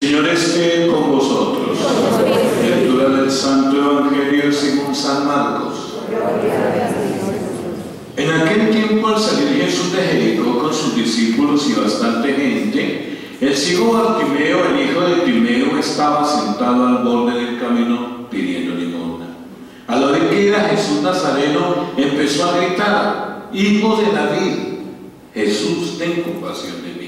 Señor esté con vosotros. Lectura del Santo Evangelio según San Marcos. En aquel tiempo, al salir Jesús de Jericó con sus discípulos y bastante gente, el ciego Bartimeo, el hijo de Timeo, estaba sentado al borde del camino pidiendo limosna. Al oír que era Jesús Nazareno, empezó a gritar: «Hijo de David, Jesús, ten compasión de mí».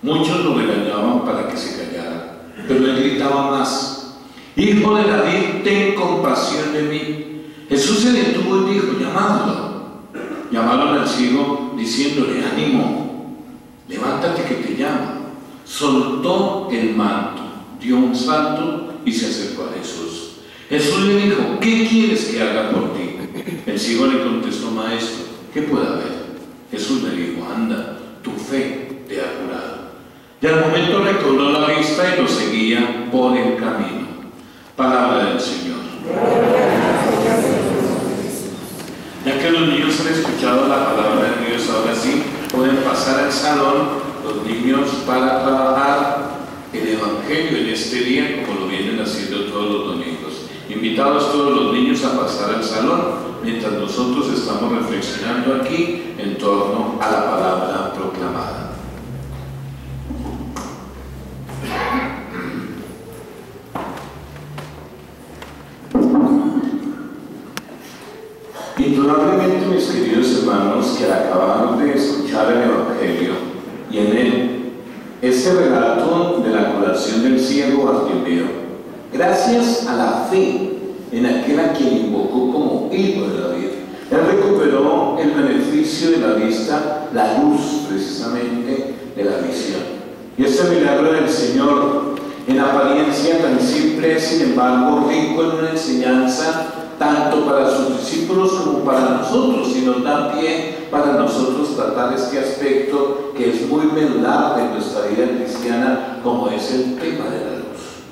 Muchos lo regañaban para que se callara, pero él gritaba más: «Hijo de David, ten compasión de mí». Jesús se detuvo y dijo: «Llamadlo». Llamaron al ciego diciéndole: «Ánimo, levántate que te llama». Soltó el manto, dio un salto y se acercó a Jesús. Jesús le dijo: «¿Qué quieres que haga por ti?». El ciego le contestó: «Maestro, ¿qué puede haber?». Jesús le dijo: «Anda, tu fe te ha curado». Y al momento recobró la vista y lo seguía por el camino. Palabra del Señor. Ya que los niños han escuchado la palabra de Dios, ahora sí pueden pasar al salón los niños para trabajar el Evangelio en este día, como lo vienen haciendo todos los domingos. Invitados todos los niños a pasar al salón mientras nosotros estamos reflexionando aquí en torno a la palabra proclamada. Indudablemente, mis queridos hermanos, que acabamos de escuchar el Evangelio y en él este relato de la curación del ciego Bartimeo, gracias a la fe en aquel a quien invocó como hijo de David, él recuperó el beneficio de la vista, la luz precisamente de la visión. Y este milagro del Señor, en apariencia tan simple, sin embargo rico en una enseñanza tanto para sus discípulos como para nosotros, y nos da pie para nosotros tratar este aspecto que es muy medular de nuestra vida cristiana, como es el tema de la luz.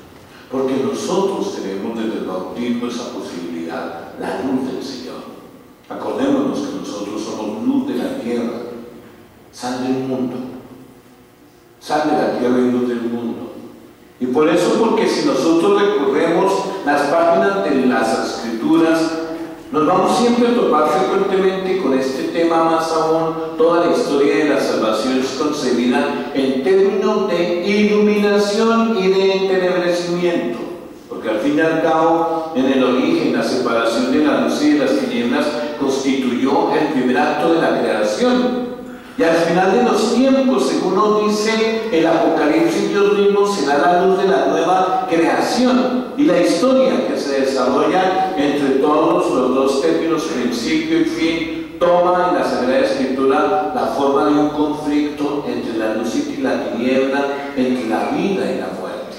Porque nosotros tenemos desde el bautismo esa posibilidad, la luz del Señor. Acordémonos que nosotros somos luz de la tierra, sal del mundo, sal de la tierra y luz del mundo. Y por eso, porque si nosotros recorremos las páginas de las Escrituras, nos vamos siempre a topar frecuentemente con este tema, más aún toda la historia de la salvación es concebida en términos de iluminación y de entenebrecimiento, porque al fin y al cabo, en el origen, la separación de la luz y de las tinieblas constituyó el primer acto de la creación. Y al final de los tiempos, según nos dice el Apocalipsis, Dios mismo será la luz de la nueva creación. Y la historia que se desarrolla entre todos los dos términos, principio y fin, toma en la Sagrada Escritura la forma de un conflicto entre la luz y la tiniebla, entre la vida y la muerte.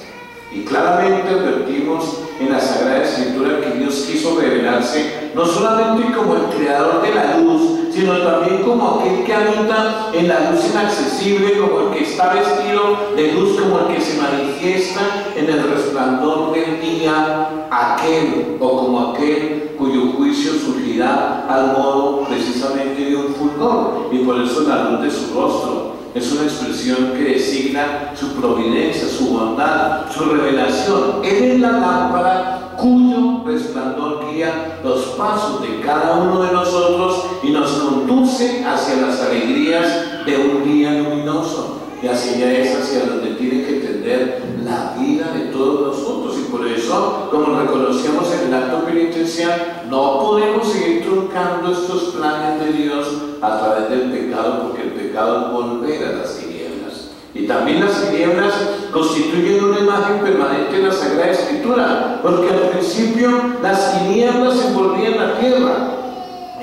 Y claramente advertimos en la Sagrada Escritura que Dios quiso revelarse no solamente como el creador de la luz, sino también como aquel que habita en la luz inaccesible, como el que está vestido de luz, como el que se manifiesta en el resplandor del día, aquel o como aquel cuyo juicio surgirá al modo precisamente de un fulgor, y por eso la luz de su rostro es una expresión que designa su providencia, su bondad, su revelación. Él es la lámpara cuyo resplandor guía los pasos de cada uno de nosotros y nos conduce hacia las alegrías de un día luminoso, y hacia donde tiene que tender la vida de todos nosotros. Y por eso, como reconocíamos en el acto penitencial, no podemos seguir truncando estos planes de Dios a través del pecado, porque el pecado es volver a las tinieblas. Y también las tinieblas constituyen una imagen permanente en la Sagrada Escritura, porque al principio las tinieblas envolvían la tierra,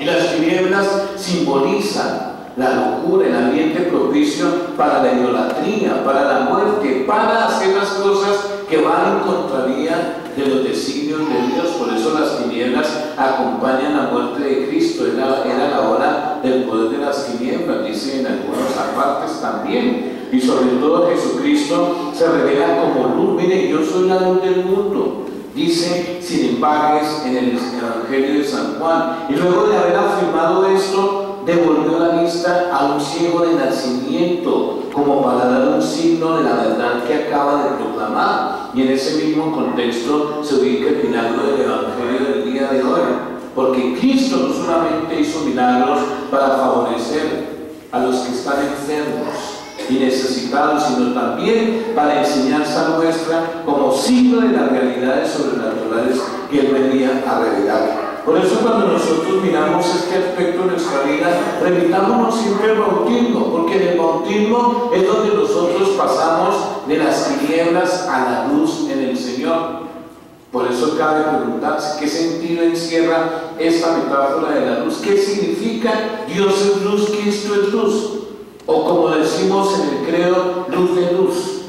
y las tinieblas simbolizan la locura, el ambiente propicio para la idolatría, para la muerte, para hacer las cosas que van en contravía de los designios de Dios. Por eso las tinieblas acompañan la muerte de Cristo. Era la hora del poder de las tinieblas, dice en algunas apartes también. Y sobre todo Jesucristo se revela como luz. Mire, yo soy la luz del mundo, dice sin embajes en el Evangelio de San Juan. Y luego de haber afirmado esto, devolvió la vista a un ciego de nacimiento, como para dar un signo de la verdad que acaba de proclamar. Y en ese mismo contexto se ubica el milagro del Evangelio del día de hoy, porque Cristo no solamente hizo milagros para favorecer a los que están enfermos y necesitados, sino también para enseñanza nuestra como signo de las realidades sobrenaturales que Él venía a revelar. Por eso cuando nosotros miramos este aspecto de nuestra vida, remitámonos siempre al bautismo, porque en el bautismo es donde nosotros pasamos de las tinieblas a la luz en el Señor. Por eso cabe preguntarse qué sentido encierra esta metáfora de la luz. ¿Qué significa Dios es luz, Cristo es luz? O como decimos en el credo, luz de luz.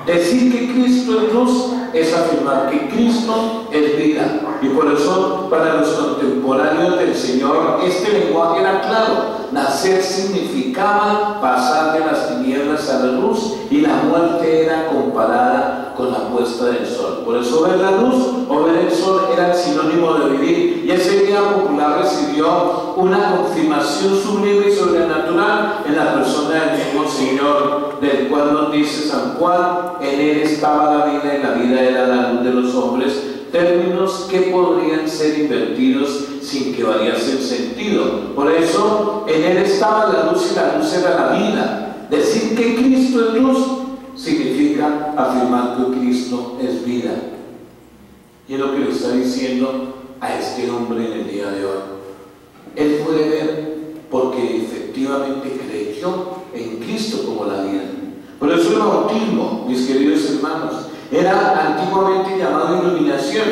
Decir que Cristo es luz es afirmar que Cristo es vida. Y por eso para los contemporáneos del Señor este lenguaje era claro. Nacer significaba pasar de las tinieblas a la luz, y la muerte era comparada con la puesta del sol. Por eso ver la luz o ver el sol era el sinónimo de vivir. Y ese día popular recibió una confirmación sublime y sobrenatural en la persona del mismo Señor, del cual nos dice San Juan: en Él estaba la vida y la vida era la luz de los hombres. Términos que podrían ser invertidos sin que variase el sentido. Por eso, en Él estaba la luz y la luz era la vida. Decir que Cristo es luz significa afirmar que Cristo es vida. Y es lo que le está diciendo a este hombre en el día de hoy. Él puede ver porque efectivamente creyó en Cristo como la vida. Por eso el bautismo, mis queridos hermanos, era antiguamente llamado iluminación.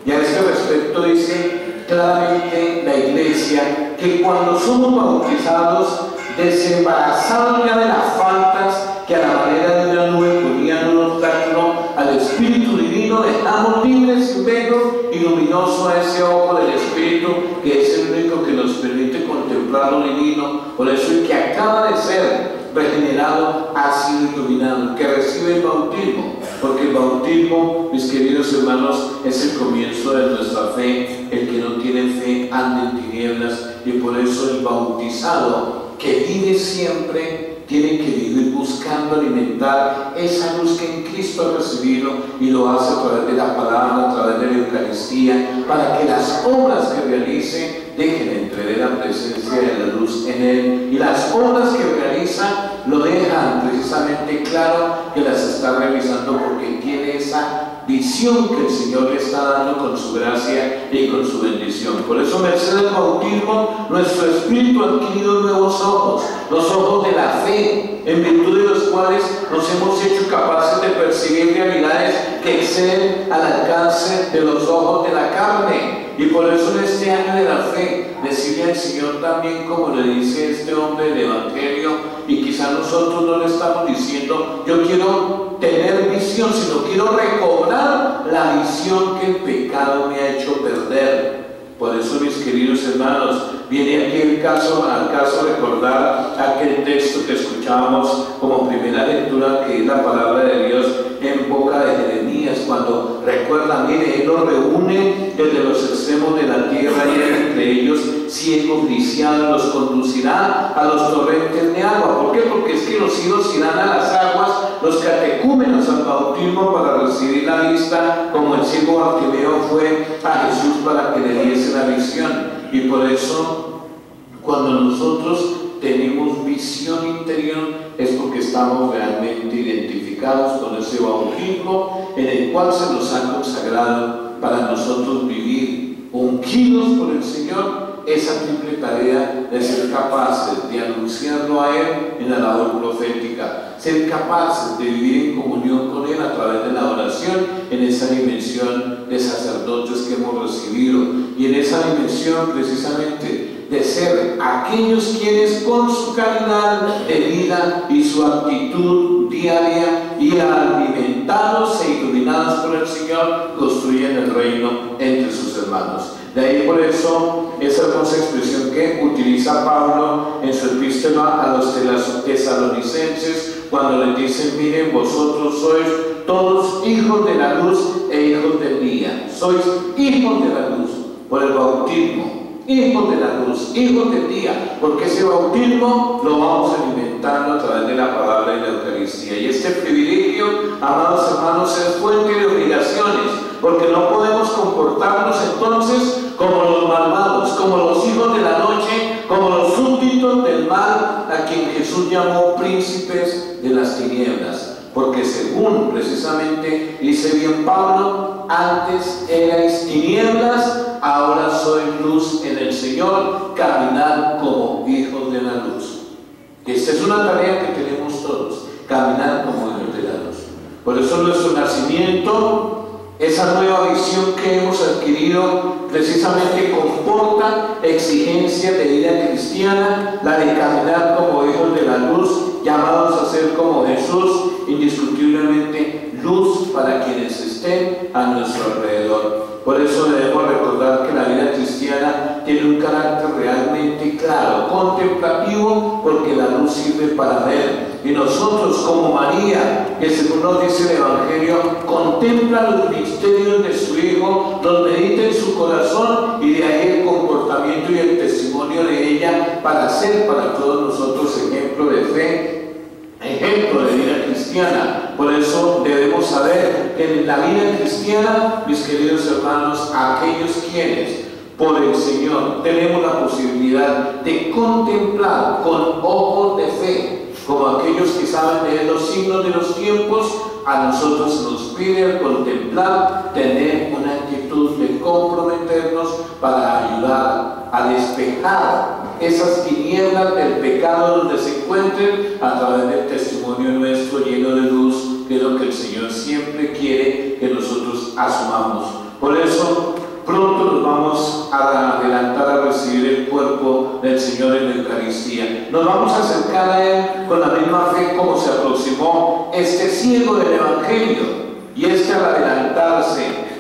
Y a este respecto dice claramente la Iglesia que cuando somos bautizados, desembarazados ya de las faltas que a la manera de una nube ponían un obstáculo al Espíritu Divino, dejamos libres y velo y luminoso a ese ojo del Espíritu, que es el único que nos permite contemplar lo divino. Por eso el que acaba de ser regenerado ha sido iluminado, el que recibe el bautismo, porque el bautismo, mis queridos hermanos, es el comienzo de nuestra fe. El que no tiene fe anda en tinieblas, y por eso el bautizado que vive siempre tiene que vivir buscando alimentar esa luz que en Cristo ha recibido, y lo hace a través de la palabra, a través de la Eucaristía, para que las obras que realice dejen entrever la presencia de la luz en Él, y las obras que realiza lo dejan precisamente claro que las está realizando porque tiene esa visión que el Señor le está dando con su gracia y con su bendición. Por eso, merced al bautismo, nuestro espíritu ha adquirido nuevos ojos, los ojos de la fe, en virtud de los cuales nos hemos hecho capaces de percibir realidades que exceden al alcance de los ojos de la carne. Y por eso en este año de la fe, decirle al Señor también, como le dice este hombre del Evangelio, y quizá nosotros no le estamos diciendo yo quiero tener visión, sino quiero recobrar la visión que el pecado me ha hecho perder. Por eso, mis queridos hermanos, viene aquí al caso recordar aquel texto que escuchábamos como primera lectura, que es la palabra de Dios en boca de Jeremías, cuando recuerda, mire, Él los reúne desde los extremos de la tierra, y entre ellos ciegos, lisiados, los conducirá a los torrentes de agua. ¿Por qué? Porque es que los hijos irán a las aguas, los catecúmenos al bautismo para recibir la vista, como el ciego Bartimeo fue a Jesús para que le diese la visión. Y por eso, cuando nosotros tenemos visión interior, es porque estamos realmente identificados con ese bautismo en el cual se nos ha consagrado para nosotros vivir ungidos por el Señor esa triple tarea de ser capaces de anunciarlo a Él en la labor profética, ser capaces de vivir en comunión con Él a través de la oración, en esa dimensión de sacerdotes que hemos recibido, y en esa dimensión precisamente de ser aquellos quienes con su calidad de vida y su actitud diaria, y alimentados e iluminados por el Señor, construyen el reino entre sus hermanos. De ahí por eso esa hermosa expresión que utiliza Pablo en su epístola a los tesalonicenses, cuando les dicen: miren, vosotros sois todos hijos de la luz e hijos del día. Sois hijos de la luz por el bautismo, hijos de la luz, hijos del día, porque ese bautismo lo vamos alimentando a través de la palabra y la Eucaristía. Y este privilegio, amados hermanos, es fuente de obligaciones, porque no podemos comportarnos entonces como los malvados, como los hijos de la noche, como los súbditos del mal, a quien Jesús llamó príncipes de las tinieblas. Porque según precisamente dice bien Pablo, antes erais tinieblas, ahora sois luz en el Señor, caminad como hijos de la luz. Esta es una tarea que tenemos todos, caminar como hijos de la luz. Por eso nuestro nacimiento, esa nueva visión que hemos adquirido, precisamente comporta exigencias de vida cristiana, la de caminar como hijos de la luz, llamados a ser como Jesús, indiscutiblemente luz para quienes estén a nuestro alrededor. Por eso debemos recordar que la vida cristiana tiene un carácter realmente claro, contemplativo, porque la luz sirve para ver. Y nosotros, como María, que según nos dice el Evangelio, contempla los misterios de su Hijo, los medita en su corazón, y de ahí el comportamiento y el testimonio de ella para ser para todos nosotros ejemplo de fe, ejemplo de vida cristiana. Por eso debemos saber que en la vida cristiana, mis queridos hermanos, aquellos quienes por el Señor tenemos la posibilidad de contemplar con ojos de fe, como aquellos que saben leer los signos de los tiempos, a nosotros se nos pide al contemplar tener una actitud de comprometernos para ayudar a despejar esas tinieblas del pecado donde se encuentren a través del testimonio nuestro lleno de luz, que es lo que el Señor siempre quiere que nosotros asumamos. Por eso pronto nos vamos a adelantar a recibir el cuerpo del Señor en la Eucaristía. Nos vamos a acercar a Él con la misma fe como se aproximó este ciego del Evangelio, y este al adelantarse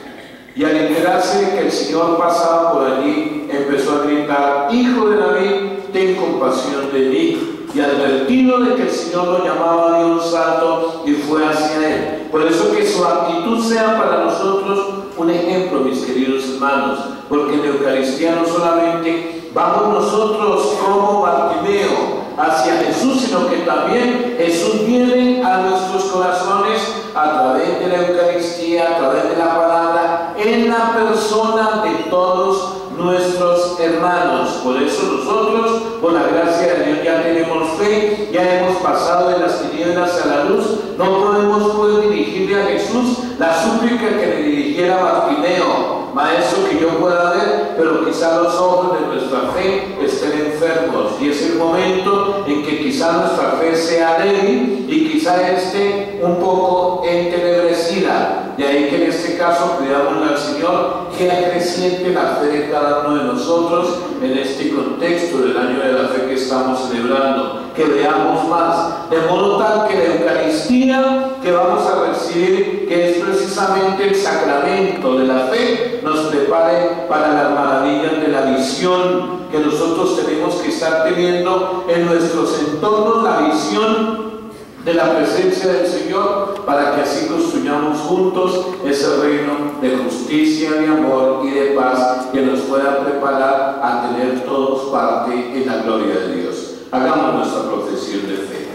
y al enterarse de que el Señor pasaba por allí, empezó a gritar: Hijo de David, ten compasión de mí. Y advertido de que el Señor lo llamaba, dio un salto y fue hacia Él. Por eso que su actitud sea para nosotros un ejemplo, mis queridos hermanos, porque en la Eucaristía no solamente vamos nosotros como Bartimeo hacia Jesús, sino que también Jesús viene a nuestros corazones a través de la Eucaristía, a través de la palabra, en la persona de todos nuestros hermanos. Por eso nosotros, por la gracia de Dios, ya tenemos fe, ya hemos pasado de las tinieblas a la luz. No podemos pues dirigirle a Jesús la súplica que le dirigiera Bartimeo: Maestro, que yo pueda ver, pero quizá los ojos de nuestra fe estén enfermos, y es el momento en que quizá nuestra fe sea débil y quizá esté un poco entenebrecida. De ahí que en este caso pidamos al Señor que acreciente la fe de cada uno de nosotros en este contexto del año de la fe que estamos celebrando, que veamos más, de modo tal que la Eucaristía que vamos a recibir, que es precisamente el sacramento de la fe, nos prepare para las maravillas de la visión que nosotros tenemos que estar teniendo en nuestros entornos, la visión de la presencia del Señor, para que así construyamos juntos ese reino de justicia, de amor y de paz que nos pueda preparar a tener todos parte en la gloria de Dios. Hagamos nuestra profesión de fe.